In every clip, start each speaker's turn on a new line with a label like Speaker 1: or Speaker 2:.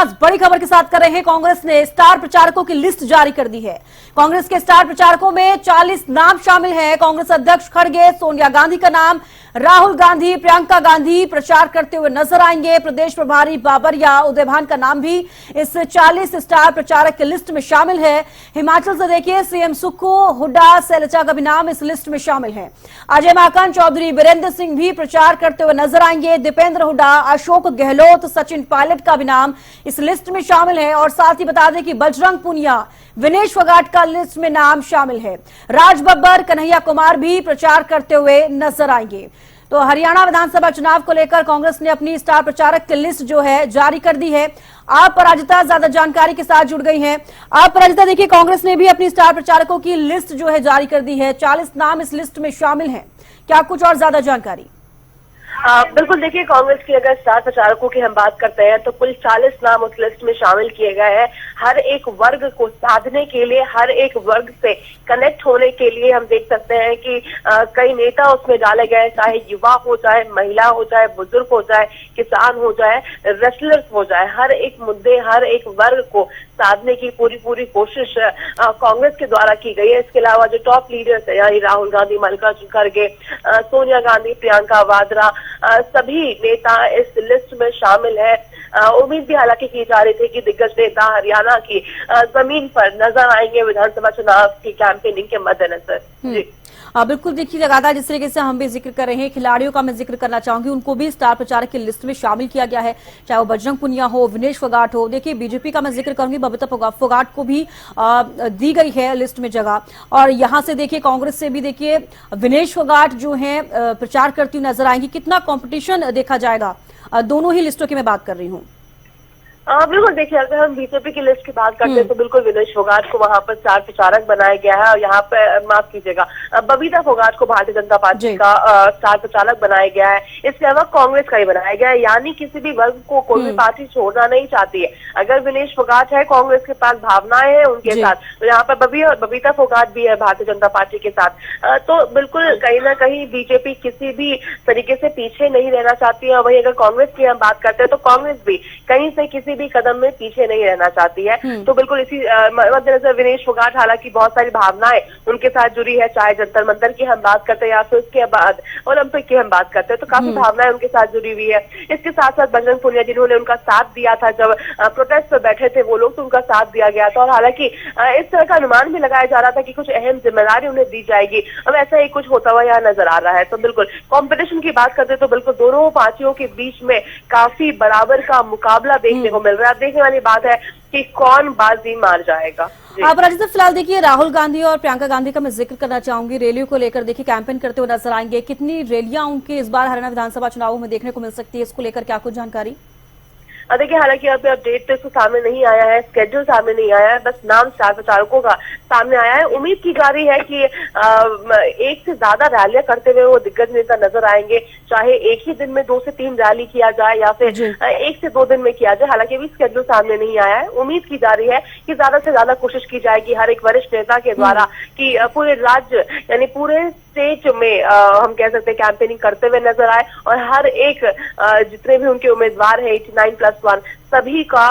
Speaker 1: आगाज बड़ी खबर के साथ कर रहे हैं। कांग्रेस ने स्टार प्रचारकों की लिस्ट जारी कर दी है। कांग्रेस के स्टार प्रचारकों में 40 नाम शामिल हैं। कांग्रेस अध्यक्ष खड़गे, सोनिया गांधी का नाम, राहुल गांधी, प्रियंका गांधी प्रचार करते हुए नजर आएंगे। प्रदेश प्रभारी बाबरिया, उदय भान का नाम भी इस 40 स्टार प्रचारक की लिस्ट में शामिल है। हिमाचल से देखिए सीएम सुक्खू, हुड्डा, शैलजा का भी नाम इस लिस्ट में शामिल है। अजय माकन, चौधरी बीरेंद्र सिंह भी प्रचार करते हुए नजर आएंगे। दीपेंद्र हुड्डा, अशोक गहलोत, सचिन पायलट का भी नाम इस लिस्ट में शामिल है। और साथ ही बता दें कि बजरंग पुनिया, विनेश फोगाट का लिस्ट में नाम शामिल है। राज बब्बर, कन्हैया कुमार भी प्रचार करते हुए नजर आएंगे। तो हरियाणा विधानसभा चुनाव को लेकर कांग्रेस ने अपनी स्टार प्रचारक की लिस्ट जो है जारी कर दी है। आप पराजिता ज्यादा जानकारी के साथ जुड़ गई हैं। आप पराजिता, देखिए कांग्रेस ने भी अपनी स्टार प्रचारकों की लिस्ट जो है जारी कर दी है। 40 नाम इस लिस्ट में शामिल हैं। क्या कुछ और ज्यादा जानकारी?
Speaker 2: बिल्कुल, देखिए कांग्रेस की अगर स्टार प्रचारकों की हम बात करते हैं तो कुल 40 नाम उस लिस्ट में शामिल किए गए हैं। हर एक वर्ग को साधने के लिए, हर एक वर्ग से कनेक्ट होने के लिए हम देख सकते हैं कि कई नेता उसमें डाले गए, चाहे युवा हो, चाहे महिला हो, चाहे बुजुर्ग हो, चाहे किसान हो, चाहे रेसलर्स हो, जाए हर एक मुद्दे, हर एक वर्ग को साधने की पूरी कोशिश कांग्रेस के द्वारा की गई है। इसके अलावा जो टॉप लीडर्स है, यानी राहुल गांधी, मल्लिकार्जुन खड़गे, सोनिया गांधी, प्रियंका वाड्रा, सभी नेता इस लिस्ट में शामिल है। उम्मीद भी हालांकि की जा रही थी कि दिग्गज नेता हरियाणा की जमीन पर नजर आएंगे विधानसभा चुनाव की कैंपेनिंग के मद्देनजर। जी
Speaker 1: बिल्कुल, देखिए लगातार जिस तरीके से हम भी जिक्र कर रहे हैं, खिलाड़ियों का मैं जिक्र करना चाहूंगी, उनको भी स्टार प्रचारक की लिस्ट में शामिल किया गया है, चाहे वो बजरंग पुनिया हो, विनेश फोगाट हो। देखिए बीजेपी का मैं जिक्र करूंगी, बबीता फोगाट को भी दी गई है लिस्ट में जगह। और यहां से देखिए कांग्रेस से भी देखिए विनेश फोगाट जो है प्रचार करती हुई नजर आएंगी। कितना कॉम्पिटिशन देखा जाएगा? दोनों ही लिस्टों की मैं बात कर रही हूँ।
Speaker 2: बिल्कुल, देखिए अगर हम बीजेपी की लिस्ट की बात करते हैं तो बिल्कुल विनेश फोगाट को वहां पर स्टार प्रचारक बनाया गया है। और यहाँ पे माफ कीजिएगा, बबीता फोगाट को भारतीय जनता पार्टी का स्टार प्रचारक बनाया गया है। इसके अलावा कांग्रेस का ही बनाया गया है, यानी किसी भी वर्ग को कोई भी पार्टी छोड़ना नहीं चाहती है। अगर विनेश फोगाट है, कांग्रेस के पास भावनाएं हैं उनके साथ, तो यहाँ पर बबीता फोगाट भी है भारतीय जनता पार्टी के साथ। तो बिल्कुल कहीं ना कहीं बीजेपी किसी भी तरीके से पीछे नहीं रहना चाहती है। वही अगर कांग्रेस की हम बात करते हैं तो कांग्रेस भी कहीं से किसी भी कदम में पीछे नहीं रहना चाहती है। तो बिल्कुल इसी मद्देनजर विनेश फोगाट, हालांकि बहुत सारी भावनाएं उनके साथ जुड़ी है, चाहे जंतर मंतर की हम बात करते हैं या फिर उसके बाद ओलंपिक की हम बात करते हैं, तो काफी भावनाएं उनके साथ जुड़ी हुई है। इसके साथ साथ बजरंग पुनिया, जिन्होंने उनका साथ दिया था जब प्रोटेस्ट पर बैठे थे वो लोग, तो उनका साथ दिया गया था। और हालांकि इस तरह का अनुमान भी लगाया जा रहा था कि कुछ अहम जिम्मेदारी उन्हें दी जाएगी। अब ऐसा ही कुछ होता हुआ यहाँ नजर आ रहा है। तो बिल्कुल कॉम्पिटिशन की बात करते तो बिल्कुल दोनों पार्टियों के बीच में काफी बराबर का मुकाबला देखने को मिल रहा है। देखने वाली बात है कि कौन बाजी मार जाएगा।
Speaker 1: आप राजस्थान फिलहाल देखिए राहुल गांधी और प्रियंका गांधी का मैं जिक्र करना चाहूंगी। रैलियों को लेकर देखिए कैंपेन करते हुए नजर आएंगे। कितनी रैलियां उनके इस बार हरियाणा विधानसभा चुनावों में देखने को मिल सकती है, इसको लेकर क्या कुछ जानकारी?
Speaker 2: देखिए हालांकि अभी अपडेट तो सामने नहीं आया है, स्केड्यूल सामने नहीं आया है, बस नाम स्टार प्रचारकों का सामने आया है। उम्मीद की जा रही है कि एक से ज्यादा रैलियां करते हुए वो दिग्गज नेता नजर आएंगे, चाहे एक ही दिन में 2 से 3 रैली किया जाए या फिर 1 से 2 दिन में किया जाए। हालांकि अभी स्केड्यूल सामने नहीं आया है। उम्मीद की जा रही है कि ज्यादा से ज्यादा कोशिश की जाएगी हर एक वरिष्ठ नेता के द्वारा कि पूरे राज्य यानी पूरे स्टेट में हम कह सकते हैं कैंपेनिंग करते हुए नजर आए। और हर एक जितने भी उनके उम्मीदवार है 89+1 सभी का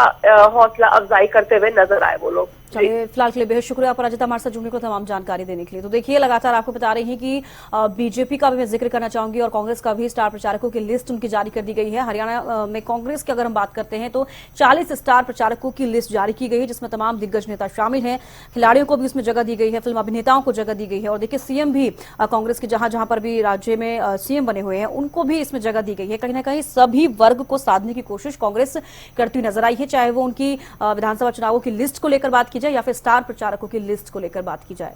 Speaker 2: हौसला अफजाई करते हुए नजर आए वो लोग।
Speaker 1: चलिए फिलहाल के लिए बेहद शुक्रिया पराजिता हमारे साथ जुड़ने को, तमाम जानकारी देने के लिए। तो देखिए लगातार आपको बता रही हैं कि बीजेपी का भी मैं जिक्र करना चाहूंगी और कांग्रेस का भी स्टार प्रचारकों की लिस्ट उनकी जारी कर दी गई है। हरियाणा में कांग्रेस की अगर हम बात करते हैं तो 40 स्टार प्रचारकों की लिस्ट जारी की गई है, जिसमें तमाम दिग्गज नेता शामिल हैं। खिलाड़ियों को भी उसमें जगह दी गई है, फिल्म अभिनेताओं को जगह दी गई है। और देखिए सीएम भी कांग्रेस के जहां पर भी राज्य में सीएम बने हुए हैं उनको भी इसमें जगह दी गई है। कहीं ना कहीं सभी वर्ग को साधने की कोशिश कांग्रेस करती हुई नजर आई है, चाहे वो उनकी विधानसभा चुनावों की लिस्ट को लेकर बात की जाए या फिर स्टार प्रचारकों की लिस्ट को लेकर बात की जाए।